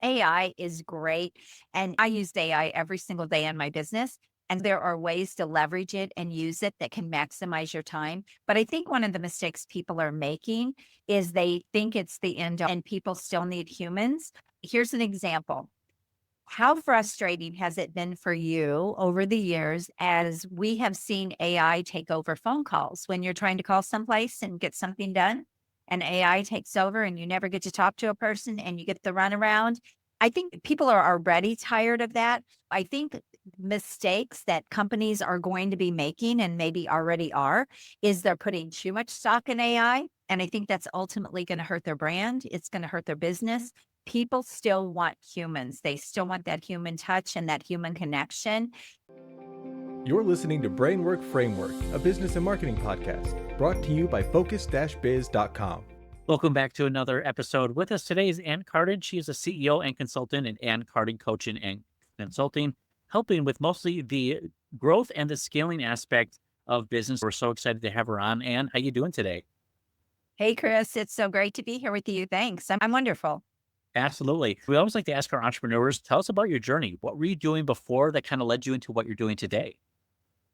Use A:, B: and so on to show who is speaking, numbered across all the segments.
A: AI is great, and I use AI every single day in my business, and there are ways to leverage it and use it that can maximize your time. But I think one of the mistakes people are making is they think it's the end all and people still need humans. Here's an example. How frustrating has it been for you over the years as we have seen AI take over phone calls when you're trying to call someplace and get something done and AI takes over and you never get to talk to a person and you get the runaround? I think people are already tired of that. I think mistakes that companies are going to be making and maybe already are is they're putting too much stock in AI. And I think that's ultimately going to hurt their brand. It's going to hurt their business. People still want humans. They still want that human touch and that human connection.
B: You're listening to Brainwork Framework, a business and marketing podcast, brought to you by focus-biz.com.
C: Welcome back to another episode. With us today is Ann Carden. She is a CEO and consultant in Ann Carden Coaching and Consulting, helping with mostly the growth and the scaling aspect of business. We're so excited to have her on. Ann, how you doing today?
A: Hey, Chris, it's so great to be here with you. Thanks. I'm wonderful.
C: Absolutely. We always like to ask our entrepreneurs, tell us about your journey. What were you doing before that kind of led you into what you're doing today?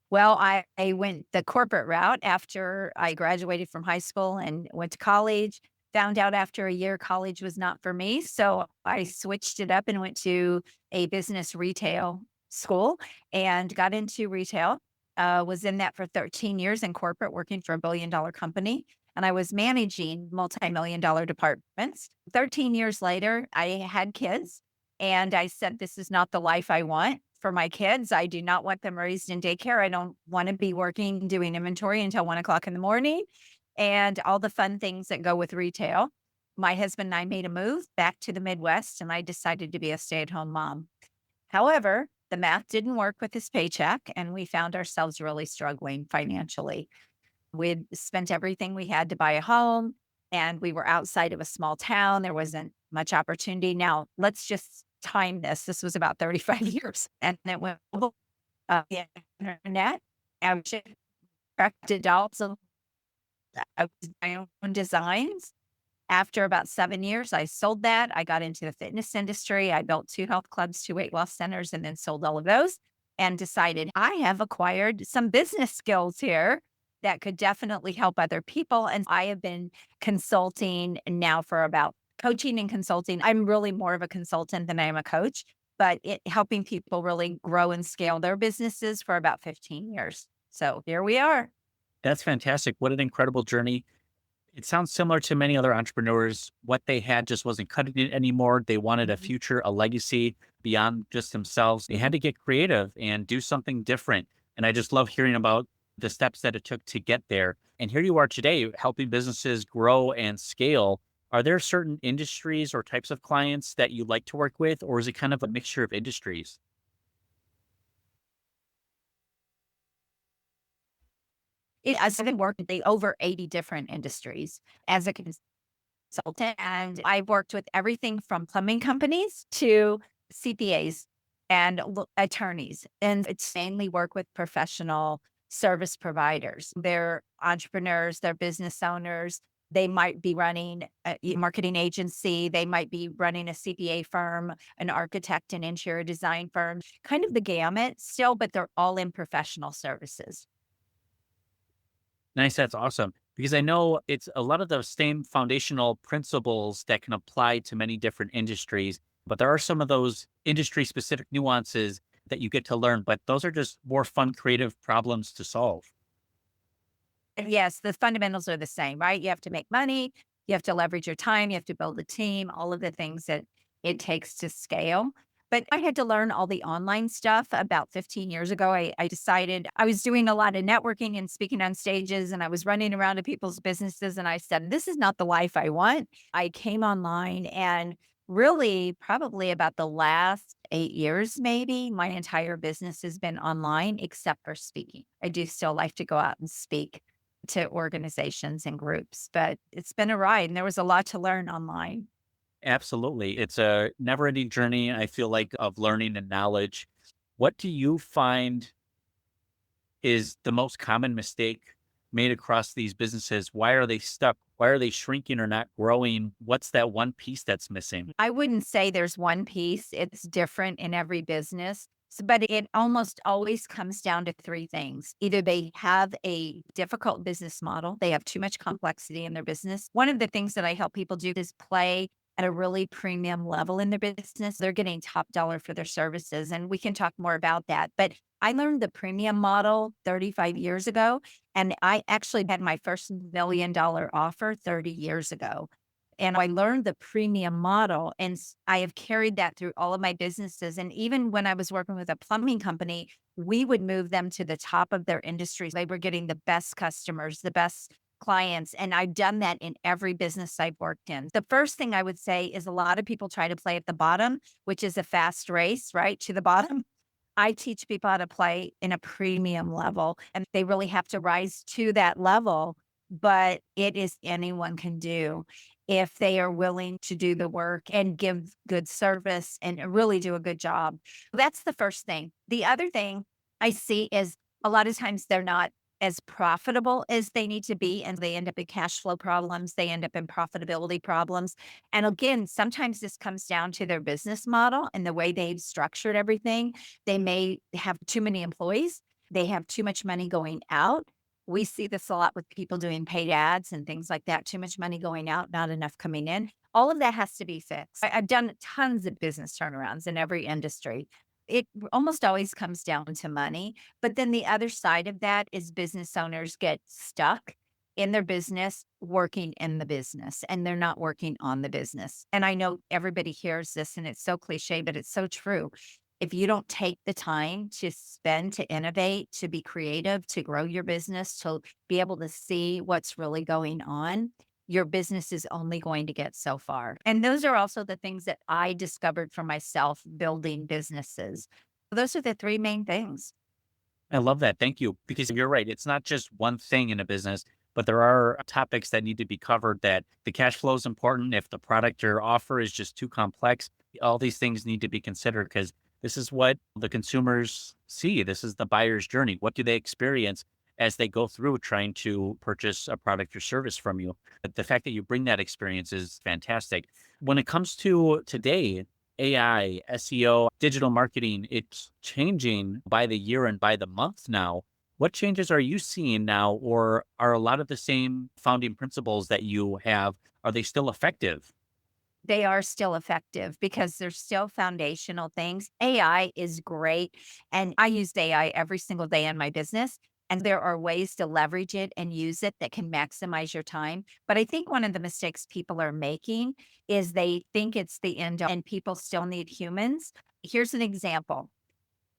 A: Well, I went the corporate route after I graduated from high school and went to college. Found out after a year college was not for me. So I switched it up and went to a business retail school and got into retail. Was in that for 13 years in corporate, working for a $1 billion company. And I was managing multi-million-dollar departments. 13 years later, I had kids and I said, this is not the life I want for my kids. I do not want them raised in daycare. I don't want to be working doing inventory until 1 o'clock in the morning and all the fun things that go with retail. My husband and I made a move back to the Midwest and I decided to be a stay at home mom. However, the math didn't work with his paycheck and we found ourselves really struggling financially. We'd spent everything we had to buy a home and we were outside of a small town. There wasn't much opportunity. Now, let's just time this. This was about 35 years and it went the internet. I was corrected dolls and I was my own designs. After about 7 years, I sold that. I got into the fitness industry. I built 2 health clubs, 2 weight loss centers, and then sold all of those and decided I have acquired some business skills here that could definitely help other people. And I have been consulting now for about coaching and consulting. I'm really more of a consultant than I am a coach, but helping people really grow and scale their businesses for about 15 years. So here we are.
C: That's fantastic. What an incredible journey. It sounds similar to many other entrepreneurs. What they had just wasn't cutting it anymore. They wanted a
A: Mhm.
C: future, a legacy beyond just themselves. They had to get creative and do something different. And I just love hearing about the steps that it took to get there. And here you are today, helping businesses grow and scale. Are there certain industries or types of clients that you like to work with, or is it kind of a mixture of industries?
A: I've been working with over 80 different industries as a consultant, and I've worked with everything from plumbing companies to CPAs and attorneys. And it's mainly work with professional service providers. They're entrepreneurs, they're business owners. They might be running a marketing agency. They might be running a CPA firm, an architect and interior design firm, kind of the gamut still, but they're all in professional services.
C: Nice. That's awesome. Because I know it's a lot of the same foundational principles that can apply to many different industries, but there are some of those industry specific nuances that you get to learn, but those are just more fun, creative problems to solve.
A: Yes, the fundamentals are the same, right? You have to make money, you have to leverage your time, you have to build a team, all of the things that it takes to scale. But I had to learn all the online stuff about 15 years ago. I decided I was doing a lot of networking and speaking on stages, and I was running around to people's businesses. And I said, this is not the life I want. I came online and really, probably about the last 8 years, maybe my entire business has been online except for speaking. I do still like to go out and speak to organizations and groups, but it's been a ride and there was a lot to learn online.
C: Absolutely. It's a never ending journey, I feel like, of learning and knowledge. What do you find is the most common mistake made across these businesses? Why are they stuck Why are they shrinking or not growing? What's that one piece that's missing?
A: I wouldn't say there's one piece. It's different in every business. But it almost always comes down to three things. Either they have a difficult business model, they have too much complexity in their business. One of the things that I help people do is play at a really premium level in their business. They're getting top dollar for their services. And we can talk more about that. But I learned the premium model 35 years ago. And I actually had my first $1 million offer 30 years ago. And I learned the premium model, and I have carried that through all of my businesses. And even when I was working with a plumbing company, we would move them to the top of their industries. They were getting the best customers, the best clients. And I've done that in every business I've worked in. The first thing I would say is a lot of people try to play at the bottom, which is a fast race, right? To the bottom. I teach people how to play in a premium level, and they really have to rise to that level, but it is anyone can do if they are willing to do the work and give good service and really do a good job. That's the first thing. The other thing I see is a lot of times they're not as profitable as they need to be, and they end up in cash flow problems, they end up in profitability problems. And again, sometimes this comes down to their business model and the way they've structured everything. They may have too many employees, they have too much money going out. We see this a lot with people doing paid ads and things like that. Too much money going out, not enough coming in. All of that has to be fixed. I've done tons of business turnarounds in every industry. It almost always comes down to money. But then the other side of that is business owners get stuck in their business, working in the business, and they're not working on the business. And I know everybody hears this and it's so cliche, but it's so true. If you don't take the time to spend, to innovate, to be creative, to grow your business, to be able to see what's really going on, your business is only going to get so far. And those are also the things that I discovered for myself building businesses. Those are the three main things.
C: I love that. Thank you. Because you're right. It's not just one thing in a business, but there are topics that need to be covered that the cash flow is important. If the product or offer is just too complex, all these things need to be considered because this is what the consumers see. This is the buyer's journey. What do they experience as they go through trying to purchase a product or service from you? But the fact that you bring that experience is fantastic. When it comes to today, AI, SEO, digital marketing, it's changing by the year and by the month now. What changes are you seeing now, or are a lot of the same founding principles that you have, are they still effective?
A: They are still effective because they're still foundational things. AI is great, and I use AI every single day in my business, and there are ways to leverage it and use it that can maximize your time. But I think one of the mistakes people are making is they think it's the end all and people still need humans. Here's an example.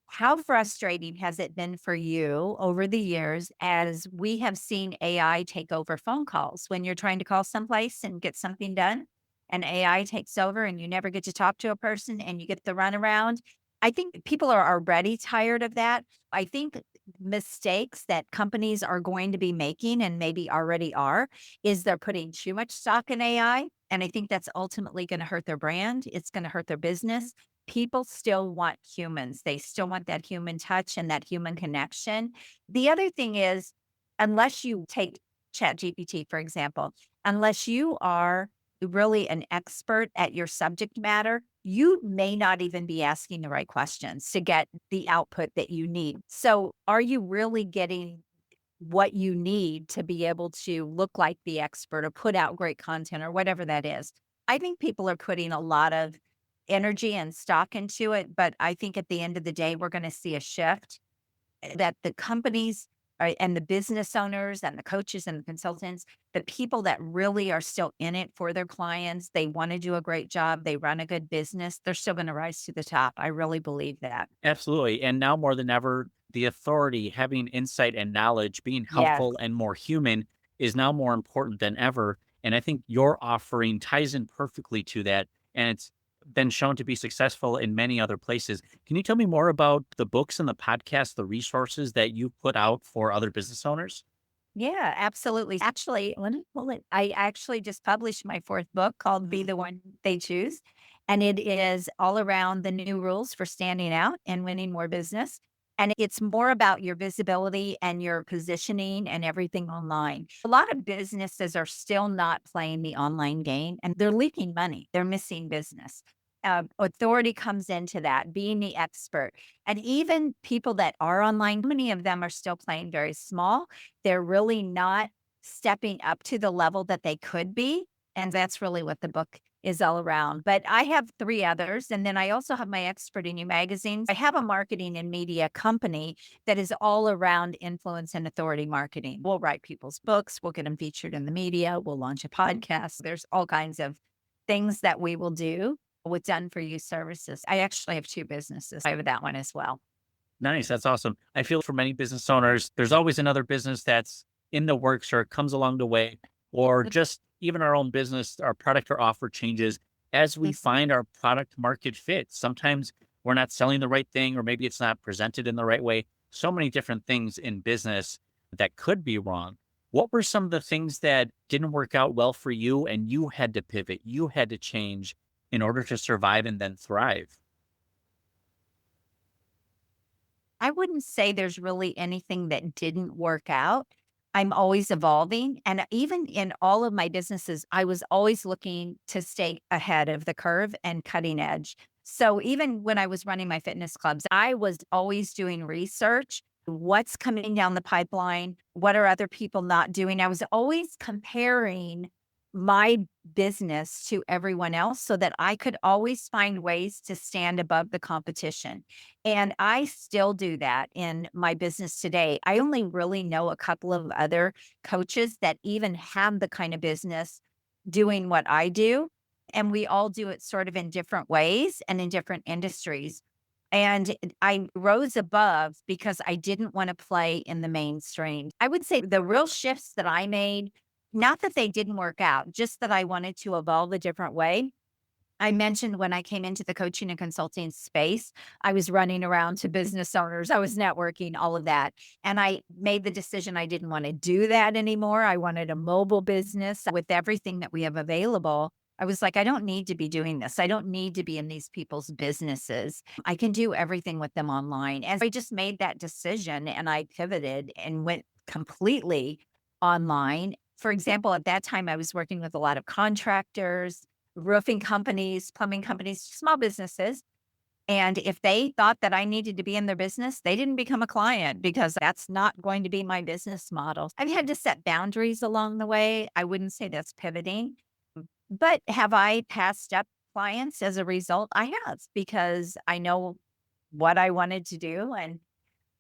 A: How frustrating has it been for you over the years as we have seen AI take over phone calls when you're trying to call someplace and get something done? And AI takes over and you never get to talk to a person and you get the runaround. I think people are already tired of that. I think mistakes that companies are going to be making and maybe already are is they're putting too much stock in AI. And I think that's ultimately going to hurt their brand. It's going to hurt their business. People still want humans. They still want that human touch and that human connection. The other thing is, unless you take ChatGPT, for example, unless you are really an expert at your subject matter, you may not even be asking the right questions to get the output that you need. So, are you really getting what you need to be able to look like the expert or put out great content or whatever that is? I think people are putting a lot of energy and stock into it, but I think at the end of the day, we're going to see a shift that the companies and the business owners and the coaches and the consultants, the people that really are still in it for their clients, they want to do a great job, they run a good business, they're still going to rise to the top. I really believe that.
C: Absolutely. And now more than ever, the authority, having insight and knowledge, being
A: Yes.
C: helpful and more human is now more important than ever. And I think your offering ties in perfectly to that. And it's been shown to be successful in many other places. Can you tell me more about the books and the podcasts, the resources that you put out for other business owners?
A: Yeah, absolutely. Actually, let me pull it. I actually just published my fourth book called Be the One They Choose. And it is all around the new rules for standing out and winning more business. And it's more about your visibility and your positioning and everything online. A lot of businesses are still not playing the online game and they're leaking money. They're missing business. Authority comes into that, being the expert. And even people that are online, many of them are still playing very small. They're really not stepping up to the level that they could be. And that's really what the book is all around. But I have 3 others, and then I also have my Expert in You magazines. I have a marketing and media company that is all around influence and authority marketing. We'll write people's books, we'll get them featured in the media, we'll launch a podcast. There's all kinds of things that we will do with done for you services. I actually have 2 businesses. I have that one as well.
C: Nice. That's awesome. I feel for many business owners, there's always another business that's in the works or comes along the way, or just even our own business, our product or offer changes as we find our product market fit. Sometimes we're not selling the right thing, or maybe it's not presented in the right way. So many different things in business that could be wrong. What were some of the things that didn't work out well for you and you had to pivot, you had to change in order to survive and then thrive?
A: I wouldn't say there's really anything that didn't work out. I'm always evolving. And even in all of my businesses, I was always looking to stay ahead of the curve and cutting edge. So even when I was running my fitness clubs, I was always doing research. What's coming down the pipeline? What are other people not doing? I was always comparing my business to everyone else so that I could always find ways to stand above the competition. And I still do that in my business today. I only really know a couple of other coaches that even have the kind of business doing what I do. And we all do it sort of in different ways and in different industries. And I rose above because I didn't want to play in the mainstream. I would say the real shifts that I made, not that they didn't work out, just that I wanted to evolve a different way. I mentioned when I came into the coaching and consulting space, I was running around to business owners, I was networking, all of that. And I made the decision I didn't want to do that anymore. I wanted a mobile business with everything that we have available. I was like, I don't need to be doing this. I don't need to be in these people's businesses. I can do everything with them online. And I just made that decision and I pivoted and went completely online. For example, at that time, I was working with a lot of contractors, roofing companies, plumbing companies, small businesses. And if they thought that I needed to be in their business, they didn't become a client because that's not going to be my business model. I've had to set boundaries along the way. I wouldn't say that's pivoting, but have I passed up clients as a result? I have because I know what I wanted to do. And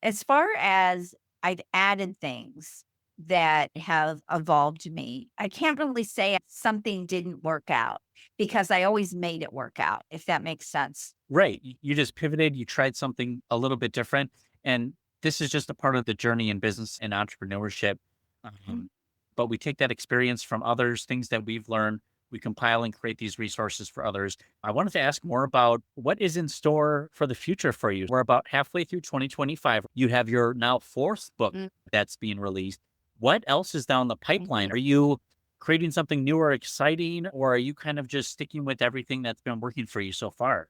A: as far as I've added things that have evolved me, I can't really say something didn't work out because I always made it work out, if that makes sense.
C: Right. You just pivoted, you tried something a little bit different. And this is just a part of the journey in business and entrepreneurship.
A: Mm.
C: Um, but we take that experience from others, things that we've learned, we compile and create these resources for others. I wanted to ask more about what is in store for the future for you. We're about halfway through 2025. You have your now 4th book
A: Mm.
C: that's being released. What else is down the pipeline?
A: Mhm.
C: Are you creating something new or exciting, or are you kind of just sticking with everything that's been working for you so far?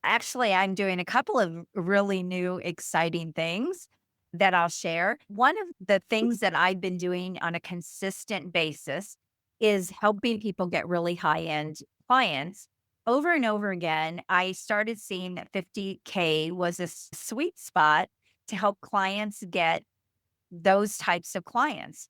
A: Actually, I'm doing a couple of really new, exciting things that I'll share. One of the things that I've been doing on a consistent basis is helping people get really high end clients. Over and over again, I started seeing that 50K was a sweet spot to help clients get those types of clients.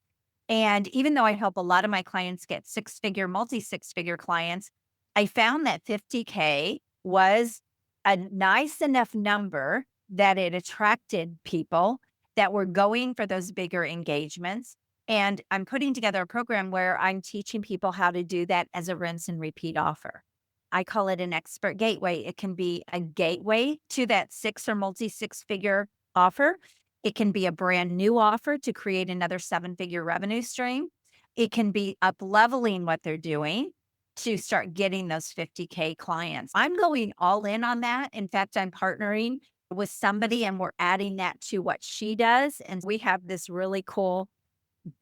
A: And even though I help a lot of my clients get six figure, multi six figure clients, I found that 50K was a nice enough number that it attracted people that were going for those bigger engagements. And I'm putting together a program where I'm teaching people how to do that as a rinse and repeat offer. I call it an expert gateway. It can be a gateway to that six or multi six figure offer. It can be a brand new offer to create another seven-figure revenue stream. It can be up leveling what they're doing to start getting those 50K clients. I'm going all in on that. In fact, I'm partnering with somebody and we're adding that to what she does. And we have this really cool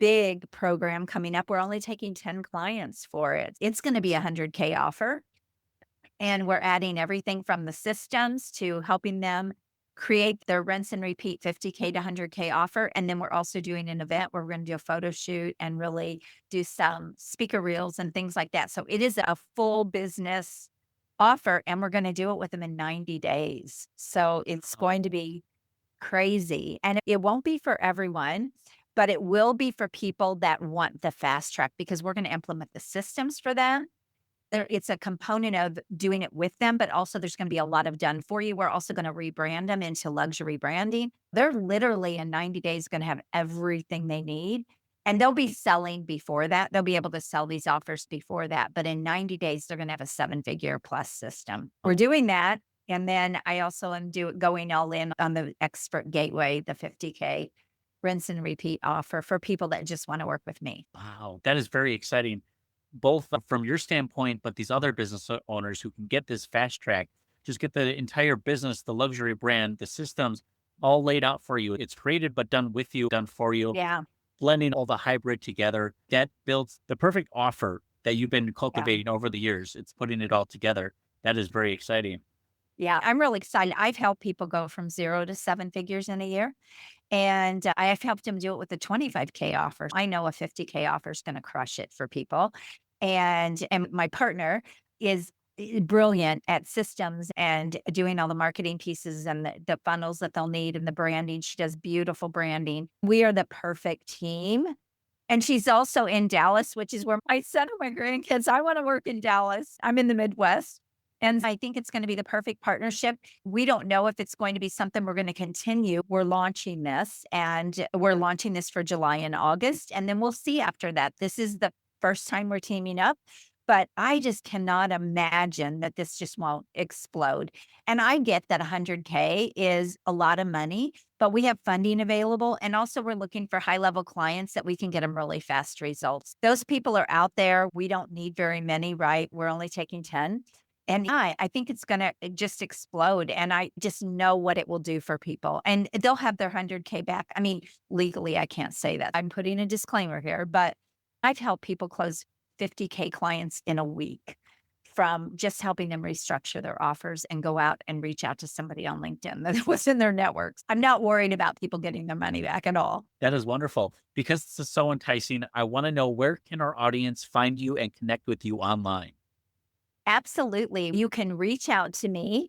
A: big program coming up. We're only taking 10 clients for it. It's going to be a 100K offer. And we're adding everything from the systems to helping them create their rinse and repeat 50K to 100K offer. And then we're also doing an event where we're going to do a photo shoot and really do some speaker reels and things like that. So it is a full business offer, and we're going to do it with them in 90 days. So it's going to be crazy. And it won't be for everyone, but it will be for people that want the fast track because we're going to implement the systems for them. It's a component of doing it with them, but also there's going to be a lot of done for you. We're also going to rebrand them into luxury branding. They're literally in 90 days going to have everything they need. And they'll be selling before that. They'll be able to sell these offers before that. But in 90 days, they're going to have a 7-figure plus system. We're doing that. And then I also am going all in on the expert gateway, the 50K rinse and repeat offer for people that just want to work with me.
C: Wow, that is very exciting, both from your standpoint, but these other business owners who can get this fast track, just get the entire business, the luxury brand, the systems all laid out for you. It's created, but done with you, done for you,
A: Yeah.
C: blending all the hybrid together. That builds the perfect offer that you've been
A: Yeah.
C: cultivating over the years. It's putting it all together. That is very exciting.
A: Yeah, I'm really excited. I've helped people go from 0 to 7 figures in a year, and I've helped them do it with a 25K offer. I know a 50K offer is gonna crush it for people, and my partner is brilliant at systems and doing all the marketing pieces and the funnels that they'll need and the branding. She does beautiful branding. We are the perfect team, and she's also in Dallas, which is where my son and my grandkids I wanna work in Dallas. I'm in the Midwest, and I think it's gonna be the perfect partnership. We don't know if it's going to be something we're gonna continue. We're launching this, and we're launching this for July and August, and then we'll see after that. This is the first time we're teaming up, but I just cannot imagine that this just won't explode. And I get that 100K is a lot of money, but we have funding available. And also, we're looking for high level clients that we can get them really fast results. Those people are out there. We don't need very many, right? We're only taking 10. And I think it's going to just explode. And I just know what it will do for people. And they'll have their 100K back. I mean, legally, I can't say that. I'm putting a disclaimer here, but I've helped people close 50K clients in a week from just helping them restructure their offers and go out and reach out to somebody on LinkedIn that was in their networks. I'm not worried about people getting their money back at all.
C: That is wonderful. Because this is so enticing, I want to know, where can our audience find you and connect with you online?
A: Absolutely. You can reach out to me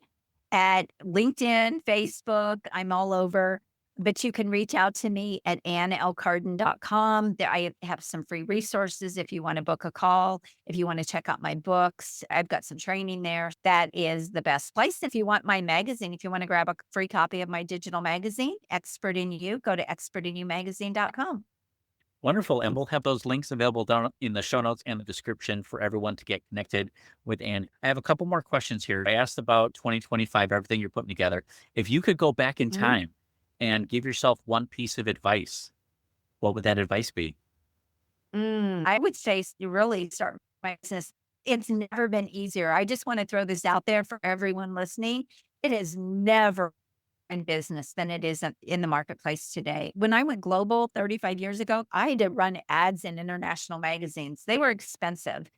A: at LinkedIn, Facebook. I'm all over, but you can reach out to me at annlcarden.com. There, I have some free resources if you want to book a call, if you want to check out my books. I've got some training there. That is the best place. If you want my magazine, if you want to grab a free copy of my digital magazine, Expert in You, go to expertinyoumagazine.com.
C: Wonderful. And we'll have those links available down in the show notes and the description for everyone to get connected with Ann. I have a couple more questions here. I asked about 2025, everything you're putting together. If you could go back in time and give yourself one piece of advice, what would that advice be?
A: I would say really start my business. It's never been easier. I just want to throw this out there for everyone listening. It has never in business than it is in the marketplace today. When I went global 35 years ago, I had to run ads in international magazines. They were expensive.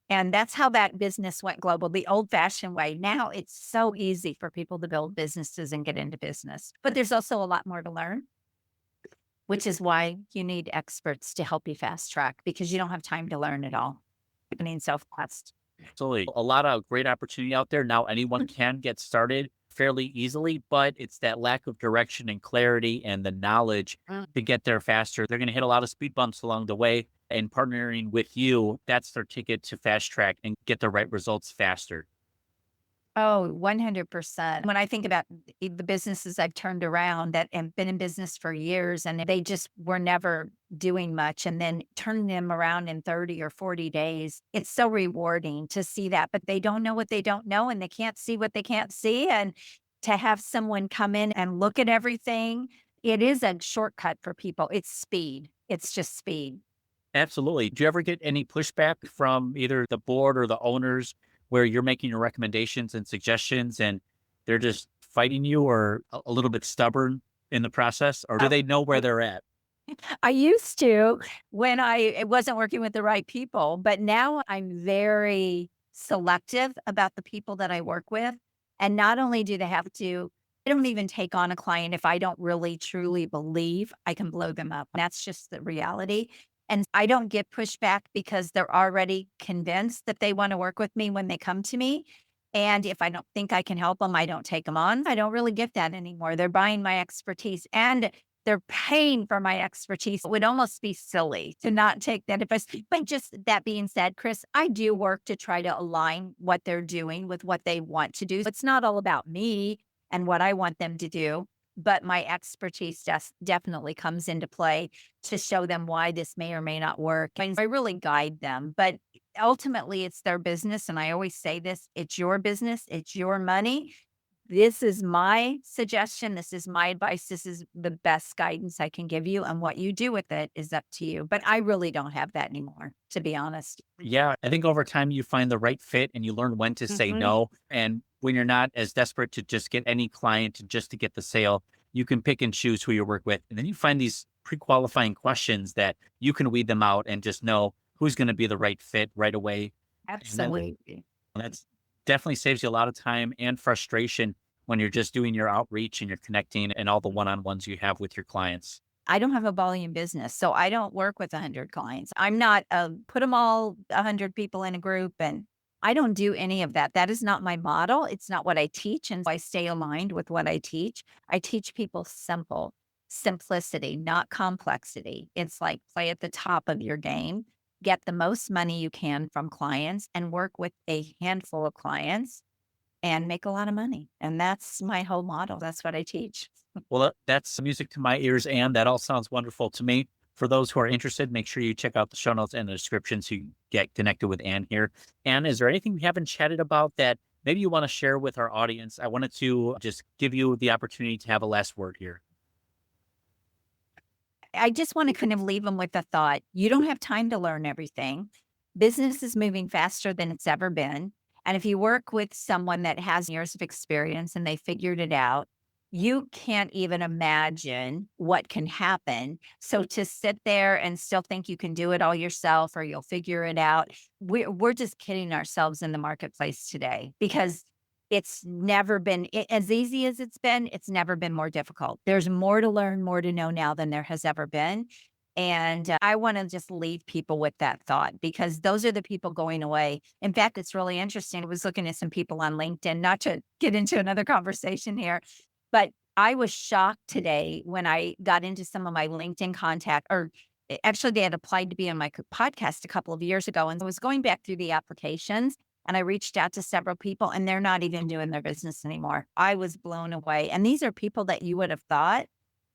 A: And that's how that business went global, the old fashioned way. Now it's so easy for people to build businesses and get into business. But there's also a lot more to learn, which is why you need experts to help you fast track because you don't have time to learn it all. I mean, so fast.
C: Absolutely. A lot of great opportunity out there. Now anyone can get started fairly easily, but it's that lack of direction and clarity and the knowledge to get there faster. They're going to hit a lot of speed bumps along the way, and partnering with you, that's their ticket to fast track and get the right results faster.
A: Oh, 100%. When I think about the businesses I've turned around that have been in business for years and they just were never doing much and then turning them around in 30 or 40 days, it's so rewarding to see that. But they don't know what they don't know and they can't see what they can't see. And to have someone come in and look at everything, it is a shortcut for people. It's speed. It's just speed.
C: Absolutely. Do you ever get any pushback from either the board or the owners where you're making your recommendations and suggestions and they're just fighting you or a little bit stubborn in the process? Or do they know where they're at?
A: I used to when it wasn't working with the right people, but now I'm very selective about the people that I work with. And not only do they have to don't even take on a client if I don't really truly believe I can blow them up. That's just the reality. And I don't get pushback because they're already convinced that they want to work with me when they come to me. And if I don't think I can help them, I don't take them on. I don't really get that anymore. They're buying my expertise and they're paying for my expertise. It would almost be silly to not take that advice. But just that being said, Chris, I do work to try to align what they're doing with what they want to do. It's not all about me and what I want them to do, but my expertise definitely comes into play to show them why this may or may not work. And I really guide them, but ultimately it's their business. And I always say this, it's your business, it's your money. This is my suggestion. This is my advice. This is the best guidance I can give you. And what you do with it is up to you. But I really don't have that anymore, to be honest.
C: Yeah, I think over time you find the right fit and you learn when to say
A: Mhm.
C: no. And when you're not as desperate to just get any client just to get the sale, you can pick and choose who you work with. And then you find these pre-qualifying questions that you can weed them out and just know who's going to be the right fit right away. And
A: Absolutely.
C: that's definitely saves you a lot of time and frustration when you're just doing your outreach and you're connecting and all the one-on-ones you have with your clients.
A: I don't have a volume business, so I don't work with 100 clients. I'm not put them all 100 people in a group, and I don't do any of that. That is not my model. It's not what I teach, and I stay aligned with what I teach. I teach people simplicity, not complexity. It's like play at the top of your game, get the most money you can from clients, and work with a handful of clients and make a lot of money. And that's my whole model. That's what I teach.
C: Well, that's music to my ears, and that all sounds wonderful to me. For those who are interested, make sure you check out the show notes and the description so you get connected with Ann here. Ann, is there anything we haven't chatted about that maybe you want to share with our audience? I wanted to just give you the opportunity to have a last word here.
A: I just want to kind of leave them with the thought, you don't have time to learn everything. Business is moving faster than it's ever been. And if you work with someone that has years of experience and they figured it out, you can't even imagine what can happen. So to sit there and still think you can do it all yourself or you'll figure it out, we're just kidding ourselves in the marketplace today because it's never been as easy as it's never been more difficult. There's more to learn, more to know now than there has ever been. And I want to just leave people with that thought because those are the people going away. In fact, it's really interesting. I was looking at some people on LinkedIn, not to get into another conversation here, but I was shocked today when I got into some of my LinkedIn contact, or actually, they had applied to be on my podcast a couple of years ago. And I was going back through the applications and I reached out to several people and they're not even doing their business anymore. I was blown away. And these are people that you would have thought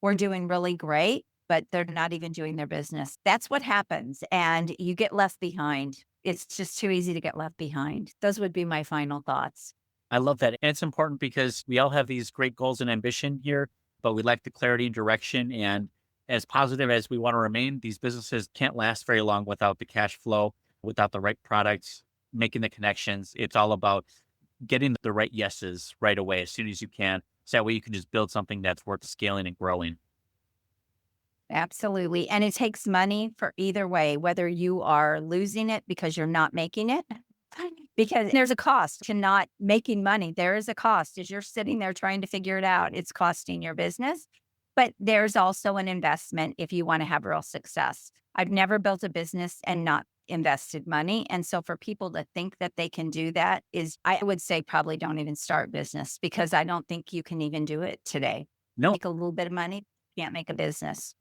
A: were doing really great, but they're not even doing their business. That's what happens. And you get left behind. It's just too easy to get left behind. Those would be my final thoughts.
C: I love that. And it's important because we all have these great goals and ambition here, but we lack the clarity and direction. And as positive as we want to remain, these businesses can't last very long without the cash flow, without the right products, making the connections. It's all about getting the right yeses right away as soon as you can. So that way you can just build something that's worth scaling and growing.
A: Absolutely. And it takes money for either way, whether you are losing it because you're not making it, because there's a cost to not making money. There is a cost as you're sitting there trying to figure it out. It's costing your business, but there's also an investment if you want to have real success. I've never built a business and not invested money. And so for people to think that they can do that is, I would say, probably don't even start business because I don't think you can even do it today.
C: No,
A: Make a little bit of money, can't make a business.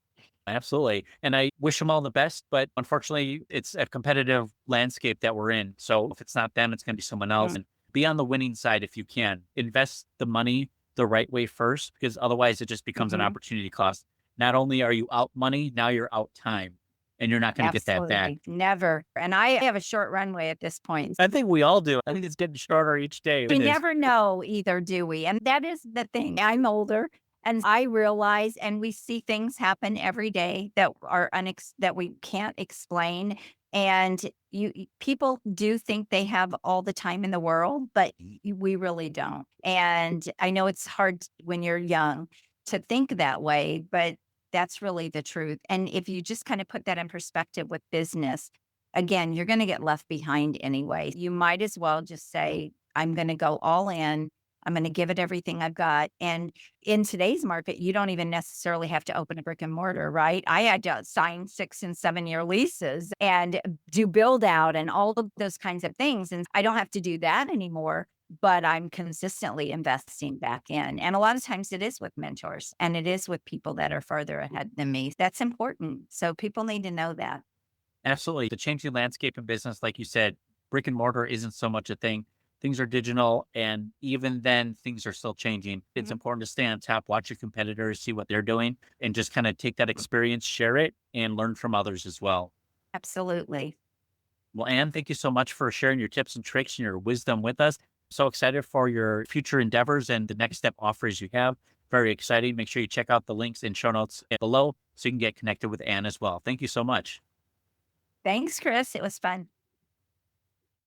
C: absolutely. And I wish them all the best, but unfortunately, it's a competitive landscape that we're in. So if it's not them, it's going to be someone else. And be on the winning side if you can. Invest the money the right way first, because otherwise it just becomes an
A: Mhm.
C: opportunity cost. Not only are you out money, now you're out time and you're not going to get that back.
A: Absolutely. Never. And I have a short runway at this point.
C: I think we all do. I think it's getting shorter each day.
A: We
C: It is.
A: never know either, do we? And that is the thing. I'm older and I realize and we see things happen every day that are that we can't explain. And people do think they have all the time in the world, but we really don't. And I know it's hard when you're young to think that way, but that's really the truth. And if you just kind of put that in perspective with business, again, you're going to get left behind anyway. You might as well just say, I'm going to go all in. I'm going to give it everything I've got. And in today's market, you don't even necessarily have to open a brick and mortar, right? I had to sign 6 and 7 year leases and do build out and all of those kinds of things. And I don't have to do that anymore, but I'm consistently investing back in. And a lot of times it is with mentors and it is with people that are further ahead than me. That's important. So people need to know that.
C: Absolutely. The changing landscape in business, like you said, brick and mortar isn't so much a thing. Things are digital. And even then, things are still changing. It's
A: Mhm.
C: important to stay on top, watch your competitors, see what they're doing, and just kind of take that experience, share it, and learn from others as well.
A: Absolutely.
C: Well, Anne, thank you so much for sharing your tips and tricks and your wisdom with us. So excited for your future endeavors and the next step offers you have. Very exciting. Make sure you check out the links and show notes below so you can get connected with Anne as well. Thank you so much.
A: Thanks, Chris. It was fun.